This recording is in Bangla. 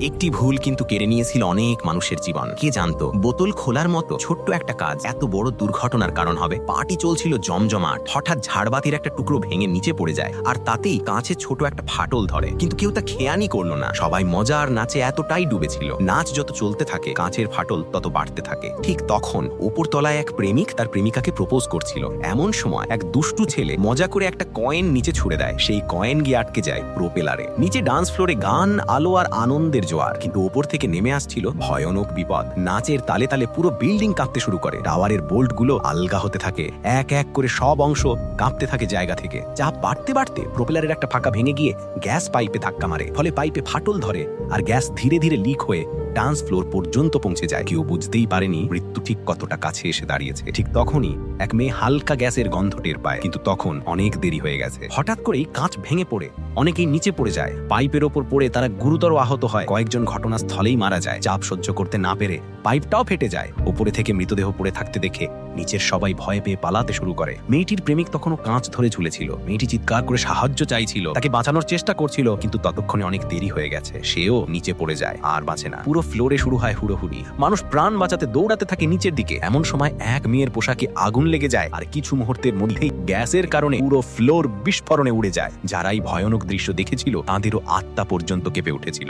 একটি ভুল কিন্তু কেড়ে নিয়েছিল অনেক মানুষের জীবন। কে জানতো বোতল খোলার মতো ছোট্ট একটা কাজ এত বড় দুর্ঘটনার কারণ হবে। পার্টি চলছিল জমজমাট, হঠাৎ ঝাড়বাতির একটা টুকরো ভেঙে নিচে পড়ে যায়, আর তাতেই কাঁচে ছোট একটা ফাটল ধরে। কিন্তু কেউ তা খেয়ালই করলো না। সবাই মজা আর নাচে এতটাই ডুবেছিল। নাচ যত চলতে থাকে কাঁচের ফাটল তত বাড়তে থাকে। ঠিক তখন উপরতলায় এক প্রেমিক তার প্রেমিকাকে প্রপোজ করছিল। এমন সময় এক দুষ্টু ছেলে মজা করে একটা কয়েন নিচে ছুড়ে দেয়। সেই কয়েন গিয়ে আটকে যায় প্রোপেলারে। নিচে ডান্স ফ্লোরে গান, আলো আর আনন্দের জোয়ার, কিন্তু ওপর থেকে নেমে আসছিল ভয়ানক বিপদ। নাচের তালে তালে পুরো বিল্ডিং কাঁপতে শুরু করে। টাওয়ারের বোল্ট গুলো আলগা হতে থাকে, এক এক করে সব অংশ কাঁপতে থাকে জায়গা থেকে। চাপ বাড়তে বাড়তে প্রোপেলারের একটা ফাঁকা ভেঙে গিয়ে গ্যাস পাইপে ধাক্কা মারে। ফলে পাইপে ফাটল ধরে আর গ্যাস ধীরে ধীরে লিক হয়ে ডান্স ফ্লোর পর্যন্ত পৌঁছে যায়। কেউ বুঝতেই পারেনি মৃত্যু ঠিক কতটা কাছে এসে দাঁড়িয়েছে। ঠিক তখনই এক মেয়ে হালকা গ্যাসের গন্ধ টের পায়, কিন্তু তখন অনেক দেরি হয়ে গেছে। হঠাৎ করেই কাঁচ ভেঙে পড়ে অনেকেই নিচে পড়ে যায়। পাইপের ওপর পড়ে তারা গুরুতর আহত হয়। কয়েকজন ঘটনাস্থলেই মারা যায়। চাপ সহ্য করতে না পেরে পাইপটাও ফেটে যায়। ওপরে থেকে মৃতদেহ পড়ে থাকতে দেখে নিচের সবাই ভয় পেয়ে পালাতে শুরু করে। মেয়েটির প্রেমিক তখনও কাঁচ ধরে ঝুলেছিল। মেয়েটি চিৎকার করে সাহায্য চাইছিল, তাকে বাঁচানোর চেষ্টা করছিল, কিন্তু ততক্ষণে অনেক দেরি হয়ে গেছে। সেও নিচে পড়ে যায় আর বাঁচে না। পুরো ফ্লোরে শুরু হয় হুড়োহুড়ি। মানুষ প্রাণ বাঁচাতে দৌড়াতে থাকে নিচের দিকে। এমন সময় এক মেয়ের পোশাকে আগুন লেগে যায়, আর কিছু মুহূর্তের মধ্যেই গ্যাসের কারণে পুরো ফ্লোর বিস্ফোরণে উড়ে যায়। যারাই ভয়ানক দৃশ্য দেখেছিল তাদেরও আত্মা পর্যন্ত কেঁপে উঠেছিল।